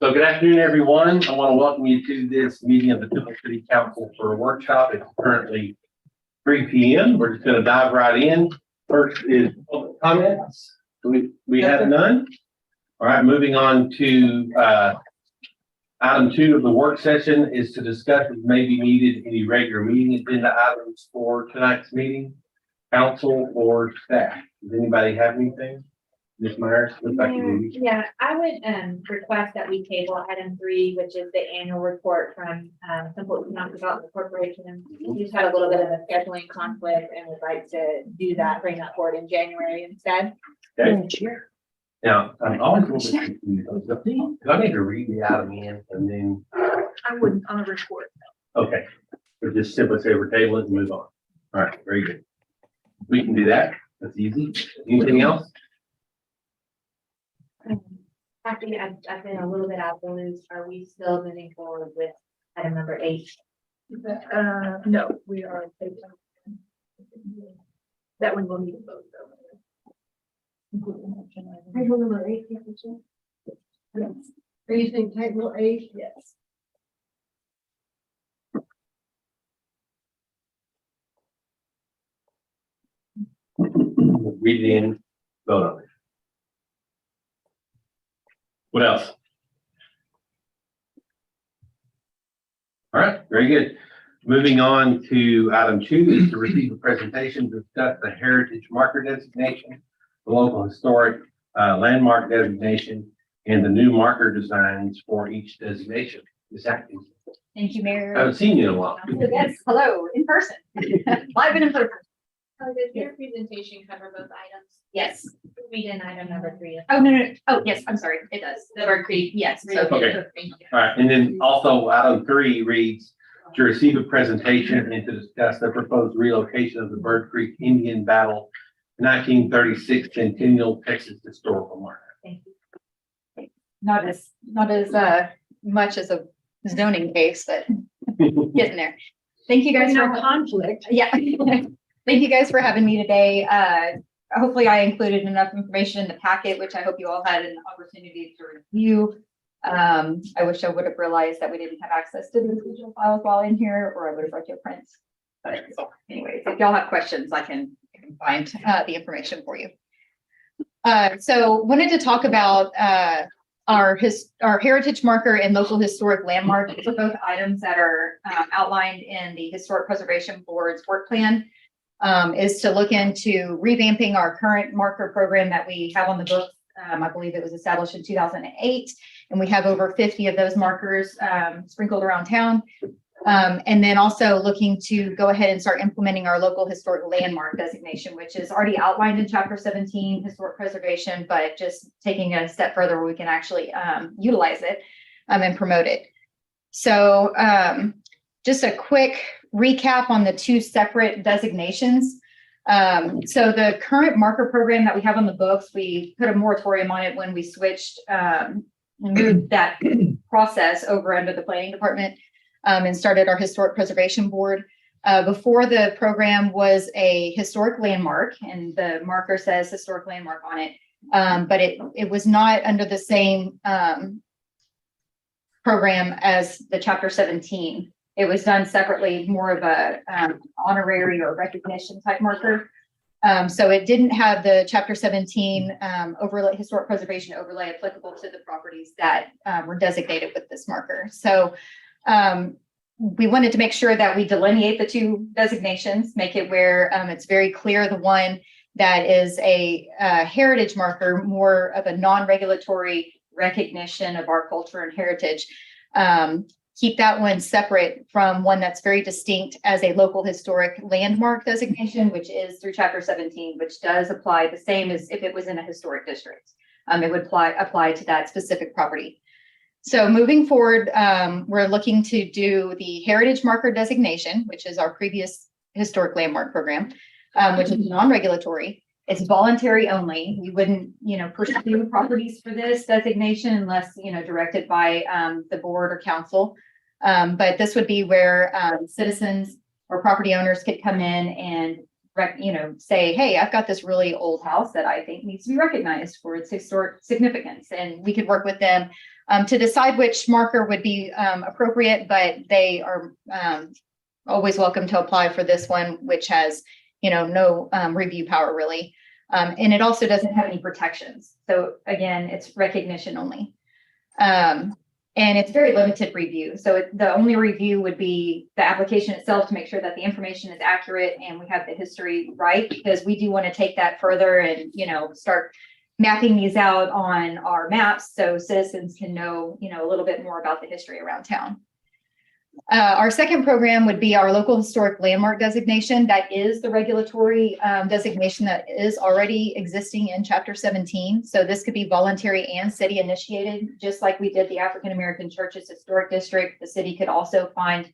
So good afternoon, everyone. I want to welcome you to this meeting of the Temple City Council for a workshop. It's currently 3 p.m. We're just going to dive right in. First is public comments. We have none. All right, moving on to item 2 of the work session is to discuss if may be needed any regular meeting agenda items for tonight's meeting, council or staff. Does anybody have anything? Ms. Myers, looks like you do. Yeah, I would request that we table item 3, which is the annual report from Temple Economic Development Corporation. We just had a little bit of a scheduling conflict and would like to do that, bring that forward in January instead. Okay. Now, I'm always a little bit confused. Do I need to read the item in and then, I wouldn't on a report. okay, or just simply say we're tabling and move on. All right, very good. We can do that. That's easy. Anything else? Actually, I've been a little bit out of the loop. Are we still moving forward with item number 8? No, we are. That one will need a vote though. Item number 8, Yes. Are you saying table 8? Yes. Read it in, vote on it. What else? All right, very good. Moving on to item 2 is to receive a presentation to discuss the heritage marker designation, the local historic landmark designation, and the new marker designs for each designation. Ms. Atkins, Thank you, I Mayor. haven't seen you in a while. Yes, hello, in person, live and in person. Does your presentation cover both items? Yes. Read in item number 3. Oh, no. Oh, yes, I'm sorry. It does. The Bird Creek, yes. So, Okay. thank you. All right, and then also item 3 reads to receive a presentation and to discuss the proposed relocation of the Bird Creek Indian Battle 1936 Centennial Texas Historical Marker. Thank you. Not as much as a zoning case, but getting there. Thank you guys No for conflict. Yeah. Thank you guys for having me today. Hopefully I included enough information in the packet, which I hope you all had an opportunity to review. I wish I would have realized that we didn't have access to the digital files while in here, or I would have brought you a print. But anyways, if y'all have questions, I can find the information for you. So wanted to talk about our heritage marker and local historic landmark. These are both items that are outlined in the Historic Preservation Board's work plan. Is to look into revamping our current marker program that we have on the books. I believe it was established in 2008, and we have over 50 of those markers sprinkled around town. And then also looking to go ahead and start implementing our local historic landmark designation, which is already outlined in Chapter 17, Historic Preservation, but just taking it a step further where we can actually utilize it and promote it. So just a quick recap on the 2 separate designations. So the current marker program that we have on the books, we put a moratorium on it when we switched, moved that process over under the planning department and started our Historic Preservation Board. Before the program was a historic landmark, and the marker says historic landmark on it, but it was not under the same program as the Chapter 17. It was done separately, more of a honorary or recognition type marker. So it didn't have the Chapter 17 overlay, historic preservation overlay applicable to the properties that were designated with this marker. So we wanted to make sure that we delineate the 2 designations, make it where it's very clear the one that is a heritage marker, more of a non-regulatory recognition of our culture and heritage. Keep that one separate from one that's very distinct as a local historic landmark designation, which is through Chapter 17, which does apply the same as if it was in a historic district. It would apply to that specific property. So moving forward, we're looking to do the heritage marker designation, which is our previous historic landmark program, which is non-regulatory. It's voluntary only. We wouldn't, pursue properties for this designation unless, directed by the board or council. But this would be where citizens or property owners could come in and say, hey, I've got this really old house that I think needs to be recognized for its historic significance. And we could work with them to decide which marker would be appropriate, but they are always welcome to apply for this one, which has, no review power really. And it also doesn't have any protections. So again, it's recognition only. And it's very limited review. So the only review would be the application itself to make sure that the information is accurate and we have the history right, because we do want to take that further and, start mapping these out on our maps so citizens can know, a little bit more about the history around town. Our second program would be our local historic landmark designation. That is the regulatory designation that is already existing in Chapter 17. So this could be voluntary and city initiated, just like we did the African American Churches Historic District. The city could also find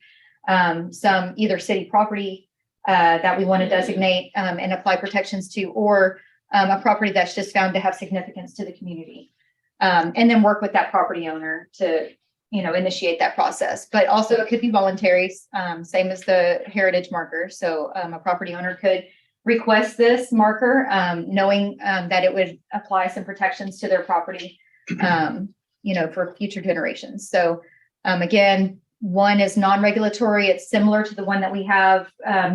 some either city property that we want to designate and apply protections to, or a property that's just found to have significance to the community. And then work with that property owner to initiate that process, but also it could be voluntary, same as the heritage marker. So a property owner could request this marker, knowing that it would apply some protections to their property, for future generations. So again, one is non-regulatory. It's similar to the one that we have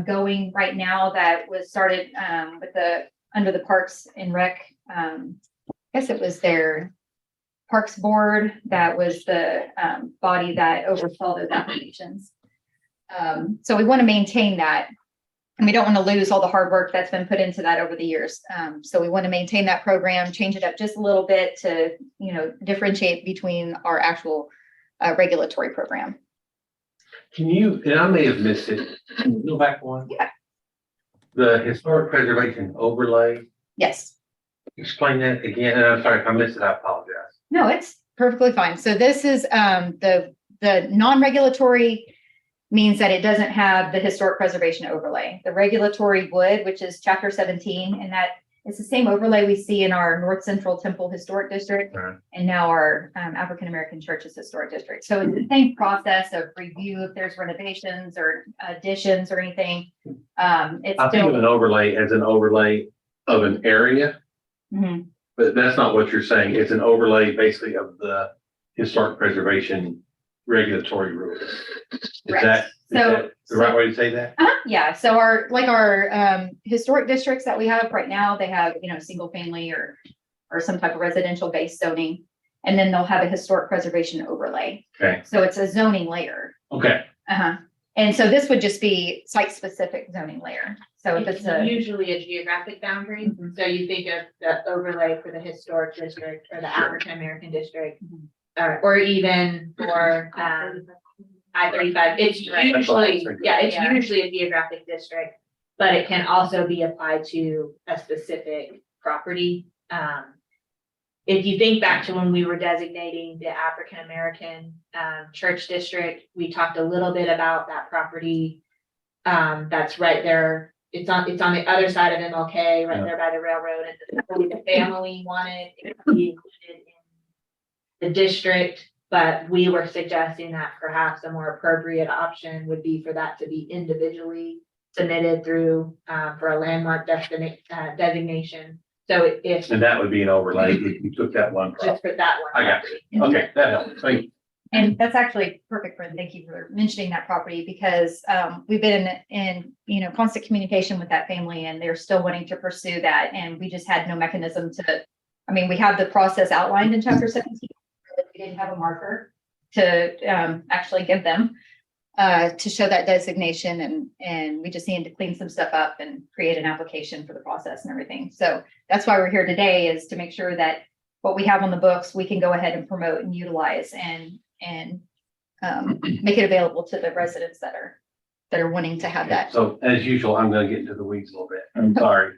going right now that was started under the Parks and Rec. I guess it was their Parks Board that was the body that oversaw those applications. So we want to maintain that, and we don't want to lose all the hard work that's been put into that over the years. So we want to maintain that program, change it up just a little bit to, differentiate between our actual regulatory program. Can you, and I may have missed it, can you go back one? Yeah. The historic preservation overlay, Yes. explain that again, and I'm sorry if I missed it, I apologize. No, it's perfectly fine. So this is the non-regulatory means that it doesn't have the historic preservation overlay. The regulatory would, which is Chapter 17, and that is the same overlay we see in our North Central Temple Historic District Right. and now our African American Churches Historic District. So it's the same process of review if there's renovations or additions or anything. It's I think of still. an overlay as an overlay of an area, Mhm. but that's not what you're saying. It's an overlay basically of the historic preservation regulatory rules. Is Right. that So- the right way to say that? Yeah, so our historic districts that we have right now, they have, single family or some type of residential based zoning. And then they'll have a historic preservation overlay. Okay, So it's a zoning layer. okay, And so this would just be site specific zoning layer. So if it's a, Usually a geographic boundary, Mhm. so you think of the overlay for the historic district or the African American district. Mhm. Or even for I-35, it's Right. usually, it's Yeah. usually a geographic district. But it can also be applied to a specific property. If you think back to when we were designating the African American church district, we talked a little bit about that property. That's right there. It's on the other side of MLK, right Yeah. there by the railroad, and the family wanted it to be included in the district. But we were suggesting that perhaps a more appropriate option would be for that to be individually submitted through for a landmark designation. So if and that would be an overlay if you took that one. just for that one. I got you. Okay, that helps. Thank you. and that's actually perfect for, thank you for mentioning that property because we've been in constant communication with that family and they're still wanting to pursue that. And we just had no mechanism we have the process outlined in Chapter 17. But we didn't have a marker to actually give them to show that designation. And we just needed to clean some stuff up and create an application for the process and everything. So that's why we're here today, is to make sure that what we have on the books, we can go ahead and promote and utilize and make it available to the residents that are wanting to have that. So as usual, I'm gonna get into the weeds a little bit. I'm sorry.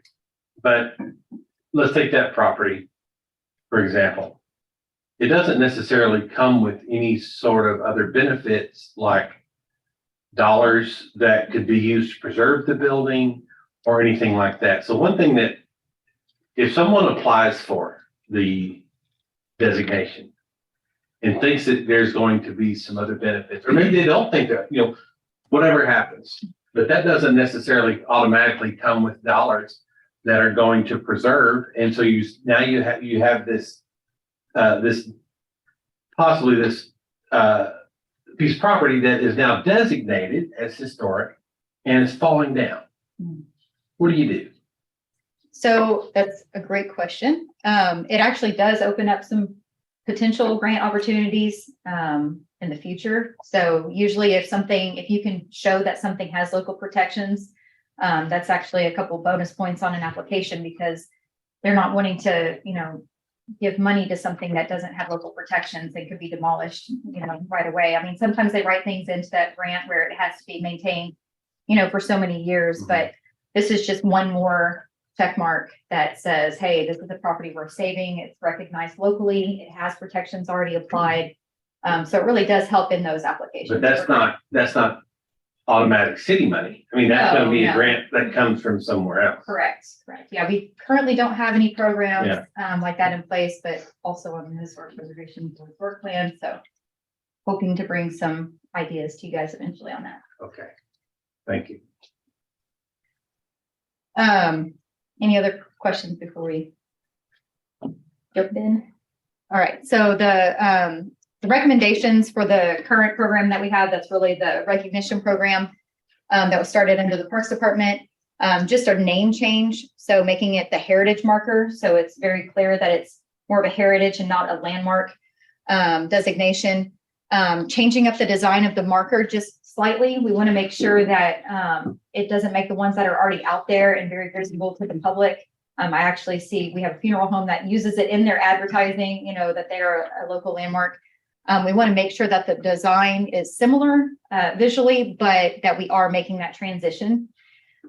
But let's take that property, for example. It doesn't necessarily come with any sort of other benefits like dollars that could be used to preserve the building or anything like that. So one thing that if someone applies for the designation and thinks that there's going to be some other benefits, or maybe they don't think that, whatever happens, but that doesn't necessarily automatically come with dollars that are going to preserve. And so now you have this, possibly this, piece of property that is now designated as historic and is falling down. What do you do? So that's a great question. It actually does open up some potential grant opportunities in the future. So usually if you can show that something has local protections, that's actually a couple bonus points on an application because they're not wanting to, give money to something that doesn't have local protections and could be demolished, right away. I mean, sometimes they write things into that grant where it has to be maintained, for so many years, but this is just one more check mark that says, hey, this is a property we're saving. It's recognized locally. It has protections already applied. So it really does help in those applications. But that's not automatic city money. I mean, that's gonna be a No. grant that comes from somewhere else. Correct. Yeah, we currently don't have any programs like that in place, but also on the historic preservation board work plan. So hoping to bring some ideas to you guys eventually on that. Okay. Thank you. Any other questions before we jump in? All right, so the recommendations for the current program that we have, that's really the recognition program that was started under the Parks Department, just a name change. So making it the heritage marker. So it's very clear that it's more of a heritage and not a landmark designation. Changing up the design of the marker just slightly. We want to make sure that it doesn't make the ones that are already out there and very visible to the public. I actually see we have a funeral home that uses it in their advertising, that they're a local landmark. We want to make sure that the design is similar visually, but that we are making that transition.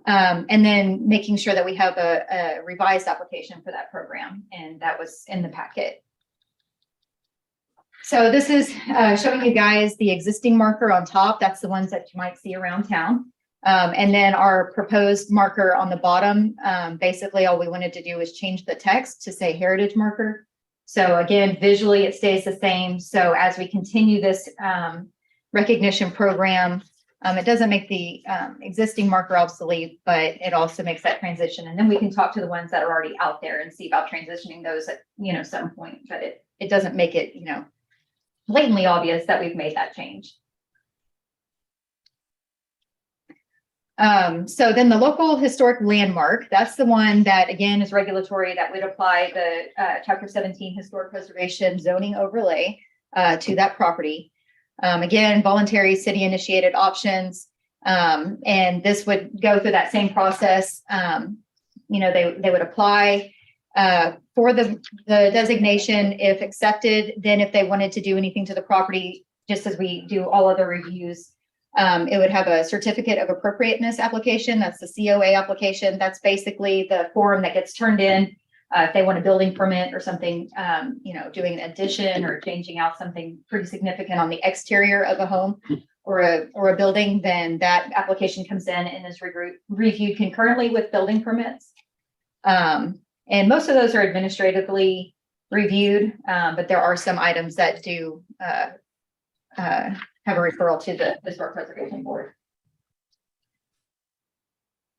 And then making sure that we have a revised application for that program. And that was in the packet. So this is showing you guys the existing marker on top. That's the ones that you might see around town. And then our proposed marker on the bottom, basically all we wanted to do was change the text to say heritage marker. So again, visually it stays the same. So as we continue this recognition program, it doesn't make the existing marker obsolete, but it also makes that transition. And then we can talk to the ones that are already out there and see about transitioning those at, some point, but it doesn't make it, blatantly obvious that we've made that change. So then the local historic landmark, that's the one that again is regulatory that would apply the Chapter 17 historic preservation zoning overlay to that property. Again, voluntary city initiated options. And this would go through that same process. They would apply for the designation if accepted. Then if they wanted to do anything to the property, just as we do all other reviews, it would have a certificate of appropriateness application. That's the COA application. That's basically the form that gets turned in if they want a building permit or something, doing an addition or changing out something pretty significant on the exterior of a home or a building, then that application comes in and is reviewed concurrently with building permits. And most of those are administratively reviewed, but there are some items that do have a referral to the Historic Preservation Board.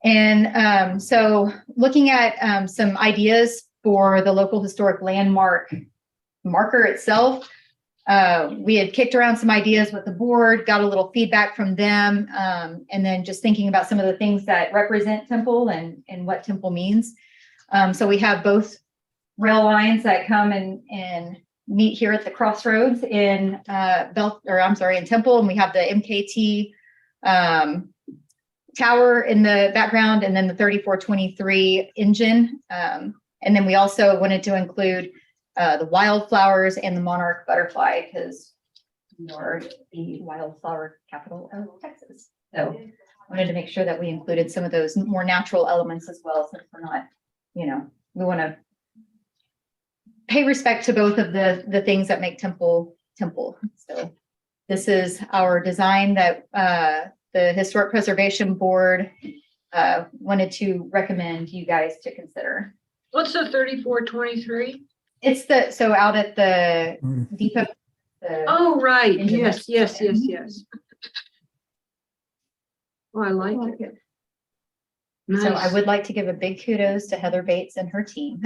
And so looking at some ideas for the local historic landmark marker itself, we had kicked around some ideas with the board, got a little feedback from them, and then just thinking about some of the things that represent Temple and what Temple means. So we have both rail lines that come and meet here at the crossroads in in Temple, and we have the MKT tower in the background, and then the 3423 engine. And then we also wanted to include the wildflowers and the monarch butterfly because we are the wildflower capital of Texas. So wanted to make sure that we included some of those more natural elements as well, since we're not, we want to pay respect to both of the things that make Temple. So this is our design that the Historic Preservation Board wanted to recommend you guys to consider. What's the 3423? It's out at the depot. Oh, right. Engine Yes. that's- Oh, I like it. So I Nice. would like to give a big kudos to Heather Bates and her team.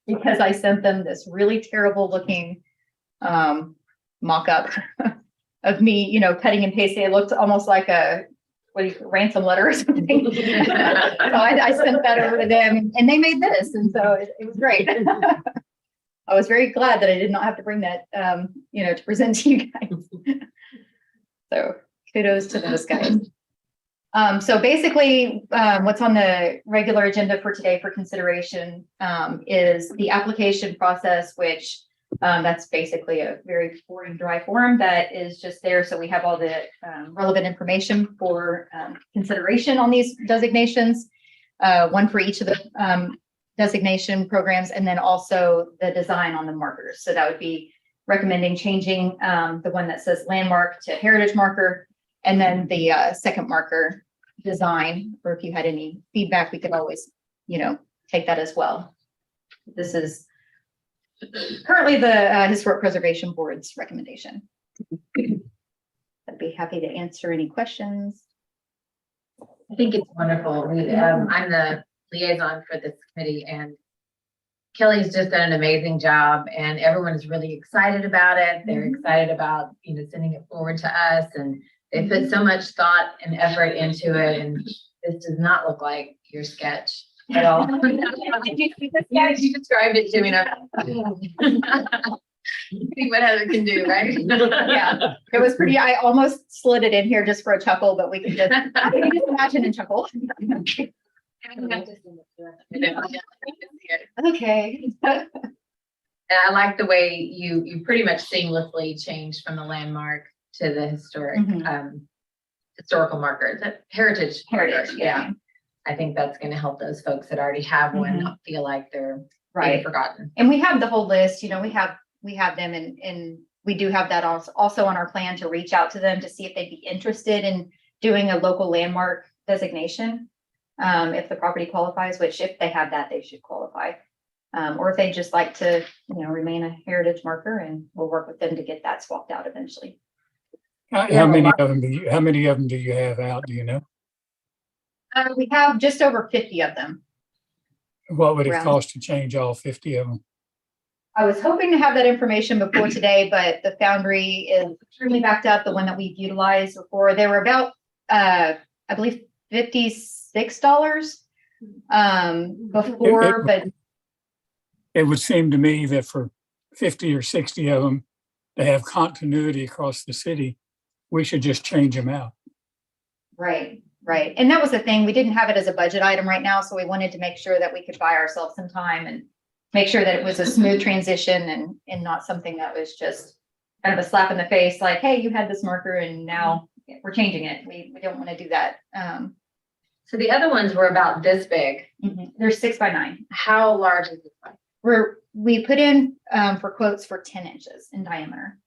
Because I sent them this really terrible looking mock-up of me, cutting and pasting. It looked almost like a ransom letter or something. So I sent that over to them and they made this. And so it was great. I was very glad that I did not have to bring that, to present to you guys. So kudos to those guys. So basically, what's on the regular agenda for today for consideration is the application process, which that's basically a very boring, dry form that is just there. So we have all the relevant information for consideration on these designations, one for each of the designation programs, and then also the design on the markers. So that would be recommending changing the one that says landmark to heritage marker. And then the second marker design, or if you had any feedback, we could always, take that as well. This is currently the Historic Preservation Board's recommendation. I'd be happy to answer any questions. I think it's wonderful. I'm the liaison for this committee and Kelly's just done an amazing job and everyone is really excited about it. They're excited about, sending it forward to us and they put so much thought and effort into it, and this does not look like your sketch at all. You described it to me. See what Heather can do, right? Yeah, it was pretty, I almost slid it in here just for a chuckle, but we can just imagine and chuckle. Okay. And I like the way you pretty much seamlessly changed from the landmark to the historical markers, heritage markers. Yeah. I think that's going to help those folks that already have one not feel like they're being Right. forgotten. And we have the whole list, we have them and we do have that also on our plan to reach out to them to see if they'd be interested in doing a local landmark designation. If the property qualifies, which if they have that, they should qualify. Or if they just like to, remain a heritage marker, and we'll work with them to get that swapped out eventually. How many of them do you have out? Do you know? We have just over 50 of them. What would it Around. cost to change all 50 of them? I was hoping to have that information before today, but the Foundry is extremely backed up. The one that we've utilized before, they were about, I believe, $56 before, but It would seem to me that for 50 or 60 of them to have continuity across the city, we should just change them out. right. And that was the thing. We didn't have it as a budget item right now, so we wanted to make sure that we could buy ourselves some time and make sure that it was a smooth transition and not something that was just kind of a slap in the face, like, hey, you had this marker and now we're changing it. We don't want to do that. So the other ones were about this big. They're 6 by 9. How large is this one? We put in for quotes for 10 inches in diameter.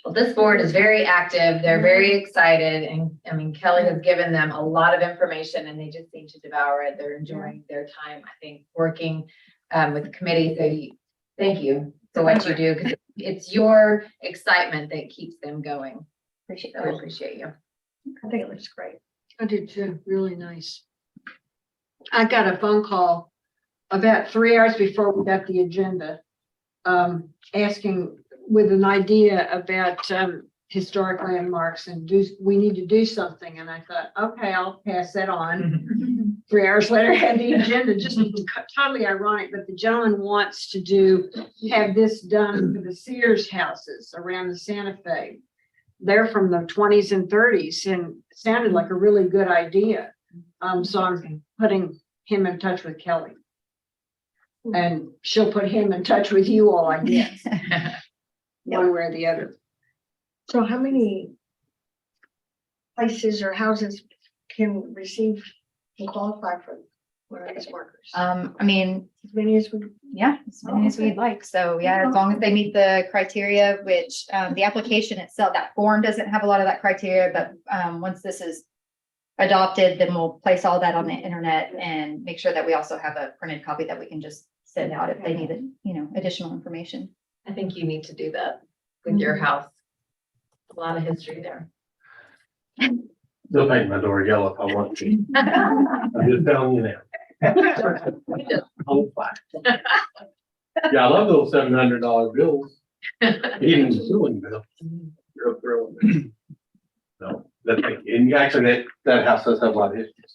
Well, this board is very active. They're very excited. And I mean, Kelly has given them a lot of information and they just seem to devour it. They're enjoying their time, I think, working with the committee. So thank you for what you do, because it's your excitement that keeps them going. Appreciate So I that. appreciate you. I think it looks great. I do too. Really nice. I got a phone call about 3 hours before we got the agenda, asking with an idea about historic landmarks and we need to do something. And I thought, okay, I'll pass that on. 3 hours later, I had the agenda, just totally ironic, but the gentleman wants to have this done for the Sears houses around the Santa Fe. They're from the 20s and 30s and it sounded like a really good idea. So I'm putting him in touch with Kelly. And she'll put him in touch with you all, I guess, one way or the other. So how many places or houses can receive and qualify for one of these markers? I mean, As many as we. yeah, as many as we'd like. So yeah, as long as they meet the criteria, which the application itself, that form doesn't have a lot of that criteria, but once this is adopted, then we'll place all that on the internet and make sure that we also have a printed copy that we can just send out if they need it, additional information. I think you need to do that with your house. A lot of history there. Still paint my door yellow if I want to. I'm just telling you now. Oh, fine. Yeah, I love those $700 bills, even the ceiling bill. Real thrilling. So, that's like, and actually, that house does have a lot of history.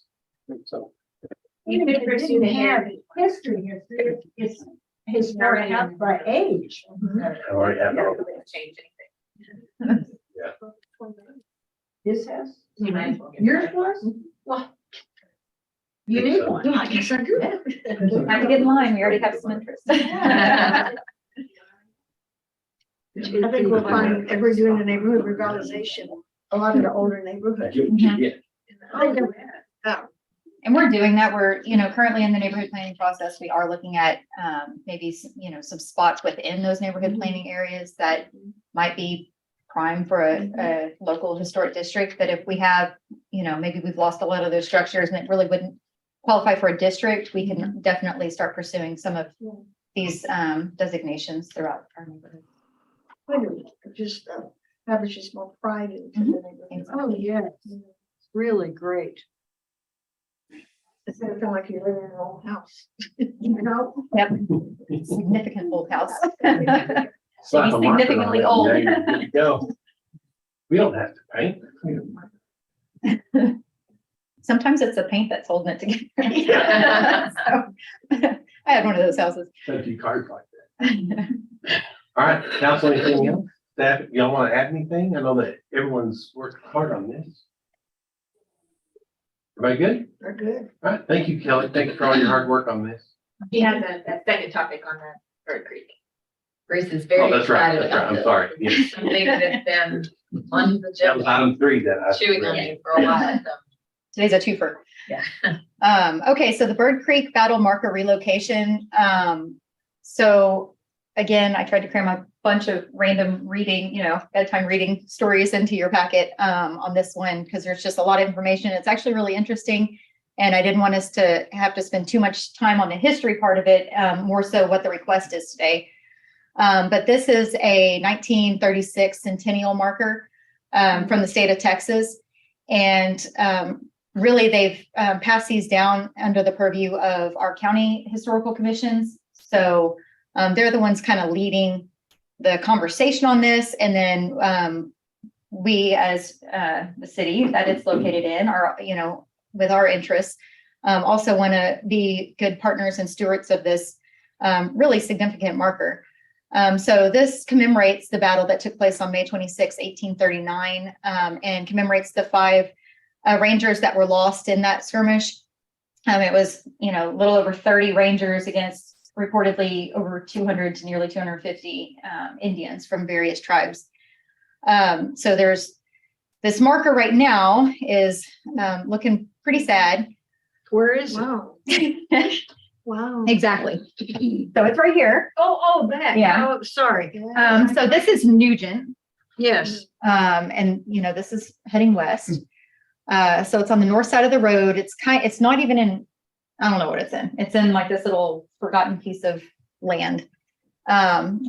So, Even if it didn't have history, it's historic house by age. I already have it all. Change anything. This house? You might as well get Yours that. was? Well. You need one. I guess I do. Time to get in line. We already have some interest. I think we'll find, if we're doing the neighborhood revitalization, a lot of the older neighborhoods. Get what you get. And we're doing that. We're, currently in the neighborhood planning process. We are looking at maybe, some spots within those neighborhood planning areas that might be prime for a local historic district. That if we have, maybe we've lost a lot of those structures and it really wouldn't qualify for a district, we can definitely start pursuing some of these designations throughout our neighborhood. Just establishes more pride into the neighborhood. Oh, yeah, it's really great. It's not like you live in an old house. Yep, significant old house. Slap a marker on Significantly it, old. and there you go. We don't have to paint. Sometimes it's the paint that's holding it together. Yeah. So, I had one of those houses. A few cards like that. All right, council, anything else? Staff, y'all want to add anything? I know that everyone's worked hard on this. Everybody good? They're good. All right, thank you, Kelly. Thank you for all your hard work on this. He has a second topic on the Bird Creek. Bruce is Oh, very that's right, excited that's right. about I'm this. sorry. Yes. Something that's been on the That was agenda, item 3 that I. chewing on you for a while, so. Today's a twofer. Yeah. Okay, so the Bird Creek Battle Marker relocation. So again, I tried to cram a bunch of random reading, bedtime reading stories into your packet on this one because there's just a lot of information. It's actually really interesting. And I didn't want us to have to spend too much time on the history part of it, more so what the request is today. But this is a 1936 centennial marker from the state of Texas. And really, they've passed these down under the purview of our county historical commissions. So they're the ones kind of leading the conversation on this. And then we, as the city that it's located in, are, with our interests, also want to be good partners and stewards of this really significant marker. So this commemorates the battle that took place on May 26, 1839, and commemorates the 5 Rangers that were lost in that skirmish. It was, a little over 30 Rangers against reportedly over 200 to nearly 250 Indians from various tribes. So there's this marker right now is looking pretty sad. Where is it? Wow. Exactly. So it's right here. Oh, that. Yeah. Oh, sorry. So this is Nugent. Yes. And this is heading west. So it's on the north side of the road. It's not even in, I don't know what it's in. It's in like this little forgotten piece of land.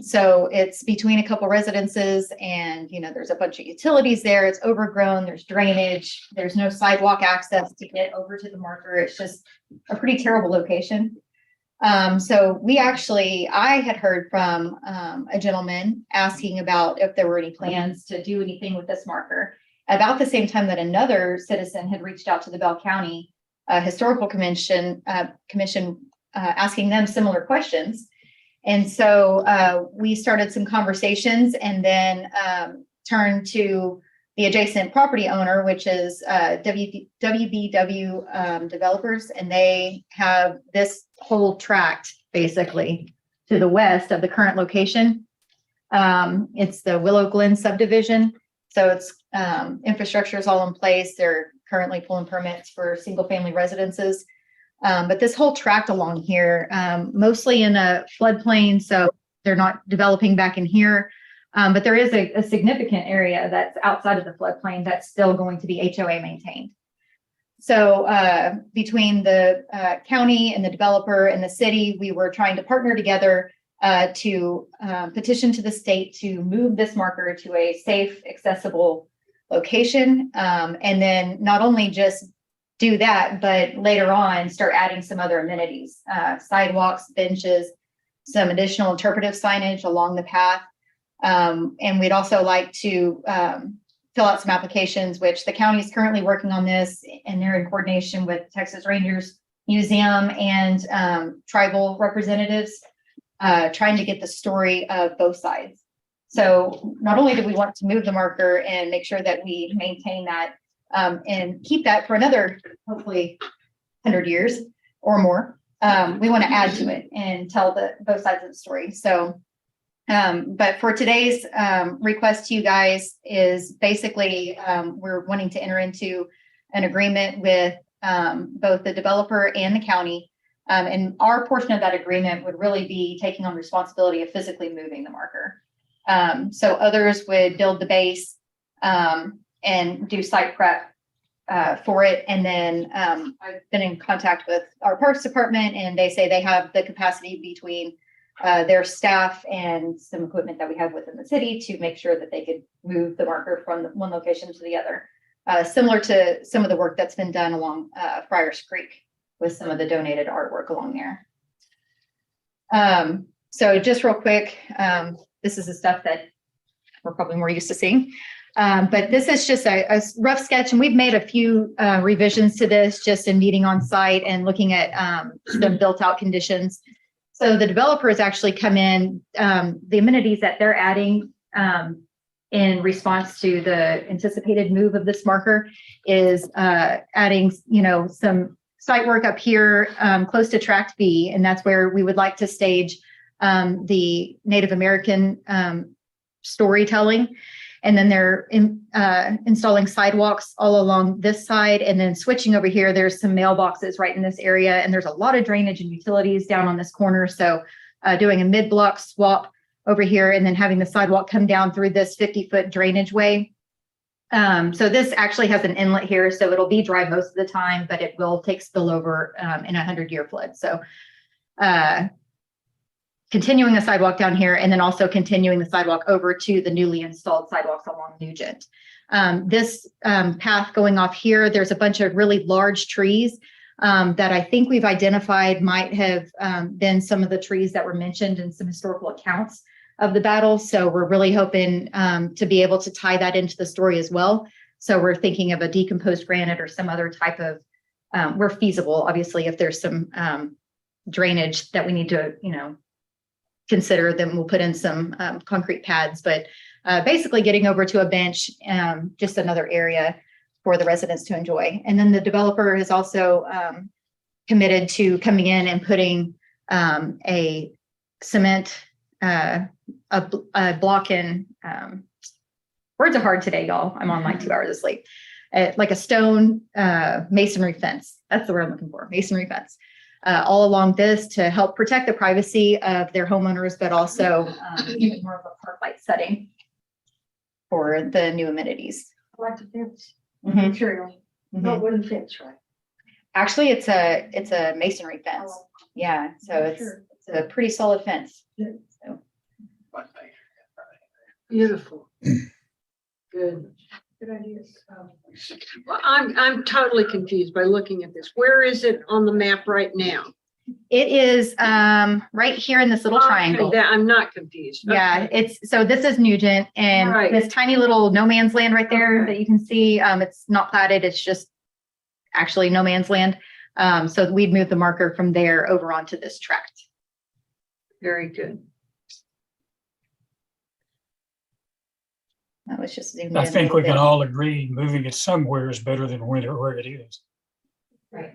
So it's between a couple residences and, there's a bunch of utilities there. It's overgrown. There's drainage. There's no sidewalk access to get over to the marker. It's just a pretty terrible location. So I had heard from a gentleman asking about if there were any plans to do anything with this marker about the same time that another citizen had reached out to the Bell County Historical Commission asking them similar questions. And so we started some conversations and then turned to the adjacent property owner, which is WBW Developers, and they have this whole tract basically to the west of the current location. It's the Willow Glen subdivision. So it's infrastructure is all in place. They're currently pulling permits for single family residences. But this whole tract along here, mostly in a floodplain, so they're not developing back in here. But there is a significant area that's outside of the floodplain that's still going to be HOA maintained. So between the county and the developer and the city, we were trying to partner together to petition to the state to move this marker to a safe, accessible location. And then not only just do that, but later on start adding some other amenities, sidewalks, benches, some additional interpretive signage along the path. And we'd also like to fill out some applications, which the county is currently working on this, and they're in coordination with Texas Rangers Museum and tribal representatives, trying to get the story of both sides. So not only do we want to move the marker and make sure that we maintain that and keep that for another, hopefully, 100 years or more, we want to add to it and tell both sides of the story. So, but for today's request to you guys is basically we're wanting to enter into an agreement with both the developer and the county. And our portion of that agreement would really be taking on responsibility of physically moving the marker. So others would build the base and do site prep for it. And then I've been in contact with our Parks Department, and they say they have the capacity between their staff and some equipment that we have within the city to make sure that they could move the marker from one location to the other. Similar to some of the work that's been done along Friars Creek with some of the donated artwork along there. So just real quick, this is the stuff that we're probably more used to seeing. But this is just a rough sketch, and we've made a few revisions to this just in meeting on site and looking at the built out conditions. So the developers actually come in, the amenities that they're adding in response to the anticipated move of this marker is adding, some site work up here close to Tract B, and that's where we would like to stage the Native American storytelling. And then they're installing sidewalks all along this side, and then switching over here, there's some mailboxes right in this area, and there's a lot of drainage and utilities down on this corner. So doing a mid-block swap over here, and then having the sidewalk come down through this 50-foot drainage way. So this actually has an inlet here, so it'll be dry most of the time, but it will take spillover in a 100-year flood. So continuing the sidewalk down here, and then also continuing the sidewalk over to the newly installed sidewalks along Nugent. This path going off here, there's a bunch of really large trees that I think we've identified might have been some of the trees that were mentioned in some historical accounts of the battle. So we're really hoping to be able to tie that into the story as well. So we're thinking of a decomposed granite or some other type of, we're feasible, obviously, if there's some drainage that we need to, consider, then we'll put in some concrete pads, but basically getting over to a bench, just another area for the residents to enjoy. And then the developer is also committed to coming in and putting a cement, a block in, words are hard today, y'all. I'm on like 2 hours of sleep. Like a stone masonry fence. That's the word I'm looking for, masonry fence. All along this to help protect the privacy of their homeowners, but also even more of a park-like setting for the new amenities. Like the fence Mhm. material, Mhm. not wooden fence, right? Actually, it's a masonry fence. Oh, Yeah, so it's sure. a pretty solid fence. Beautiful. Good. Good ideas. Well, I'm totally confused by looking at this. Where is it on the map right now? It is right here in this little triangle. Okay, I'm not confused. Yeah, Okay. so this is Nugent, and Right. this tiny little no man's land right there Okay. that you can see, it's not platted, it's just actually no man's land. So we'd move the marker from there over onto this tract. Very good. That was just zoomed in. I a think little we can bit. all agree moving it somewhere is better than where it is. Right.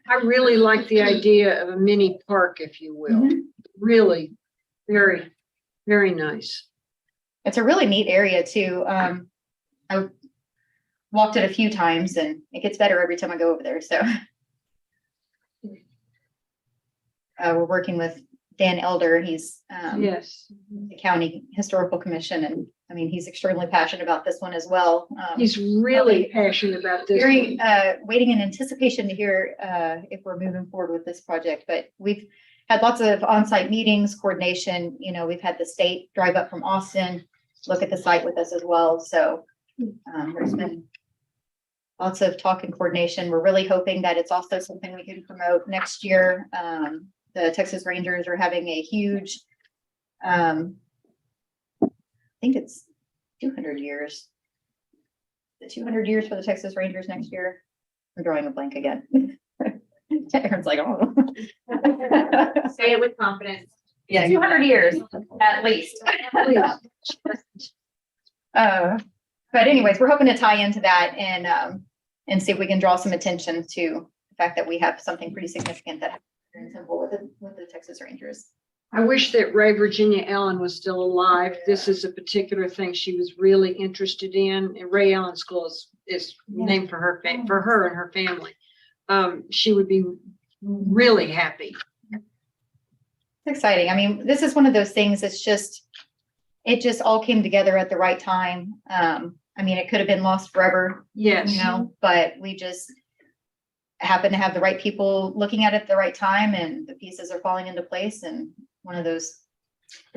I really like the idea of a mini park, if you will. Mhm. Really, very, very nice. It's a really neat area too. I walked it a few times, and it gets better every time I go over there. So we're working with Dan Elder. He's Yes, the County Historical Commission, and I mean, he's extremely passionate about this one as well. he's really passionate about this. Very waiting in anticipation to hear if we're moving forward with this project. But we've had lots of on-site meetings, coordination. We've had the state drive up from Austin, look at the site with us as well. So There's been lots of talk and coordination. We're really hoping that it's also something we can promote next year. The Texas Rangers are having a huge, I think it's 200 years. The 200 years for the Texas Rangers next year. I'm drawing a blank again. Aaron's like, oh. Say it with confidence. Yeah, 200 years at least. But anyways, we're hoping to tie into that and see if we can draw some attention to the fact that we have something pretty significant that happens in Temple with the Texas Rangers. I wish that Ray Virginia Allen was still alive. This is a particular thing she was really interested in. And Ray Allen School is named for her, for her and her family. She would be really happy. It's exciting. I mean, this is one of those things that's it just all came together at the right time. I mean, it could have been lost forever, Yes. you know, but we just happen to have the right people looking at it at the right time, and the pieces are falling into place. And one of those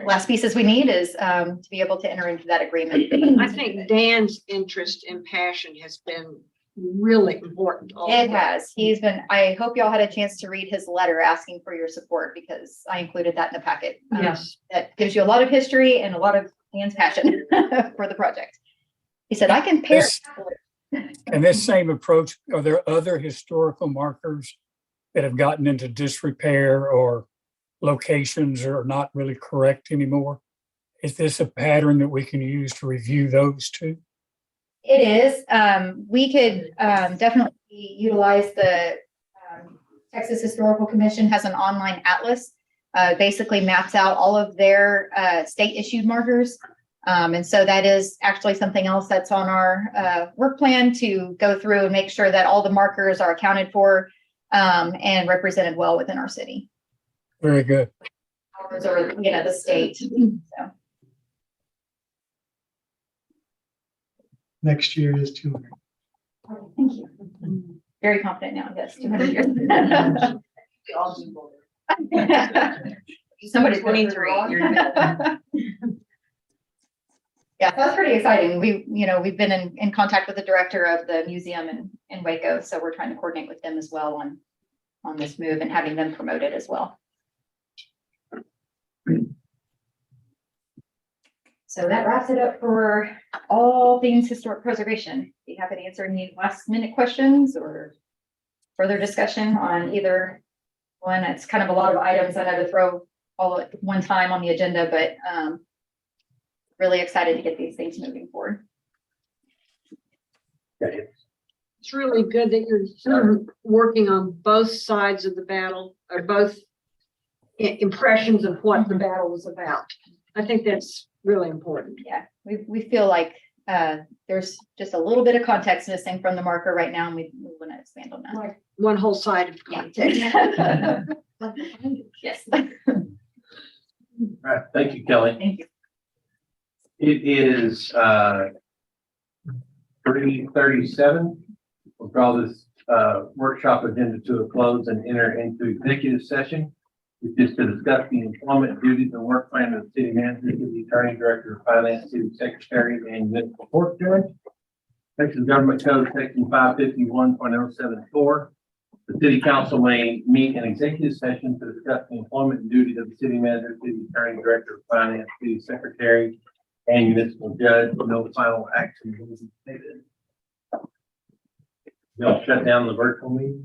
last pieces we need is to be able to enter into that agreement. I think Dan's interest and passion has been really important. It has. I hope y'all had a chance to read his letter asking for your support, because I included that in the packet. Yes. That gives you a lot of history and a lot of Dan's passion for the project. He said, I can pair. This- And this same approach, are there other historical markers that have gotten into disrepair or locations are not really correct anymore? Is this a pattern that we can use to review those too? It is. We could definitely utilize the Texas Historical Commission has an online atlas, basically maps out all of their state issued markers. And so that is actually something else that's on our work plan, to go through and make sure that all the markers are accounted for and represented well within our city. Very good. Or, the state. So, Next year is 200. thank you. Very confident now, yes, 200 years. Somebody's 23, you're Yeah, that's pretty exciting. We've been in contact with the director of the museum in Waco, so we're trying to coordinate with them as well on this move and having them promoted as well. So that wraps it up for all things historic preservation. Be happy to answer any last minute questions or further discussion on either one. It's kind of a lot of items I had to throw all at one time on the agenda, but really excited to get these things moving forward. Okay. It's really good that you're sort of working on both sides of the battle, or both impressions of what the battle was about. I think that's really important. Yeah, we feel like there's just a little bit of context missing from the marker right now, and we want to expand on that. Like one whole side of context. Yes. All right, thank you, Kelly. Thank you. It is 3:37. We'll draw this workshop agenda to a close and enter into executive session, which is to discuss the employment duties and work plan of the city manager, the attorney, director of finance, city secretary, and municipal court judge. Texas Government Code Section 551.074. The city council may meet in executive session to discuss the employment and duties of the city manager, city attorney, director of finance, city secretary, and municipal judge. No final action will be taken. Y'all shut down the virtual meeting?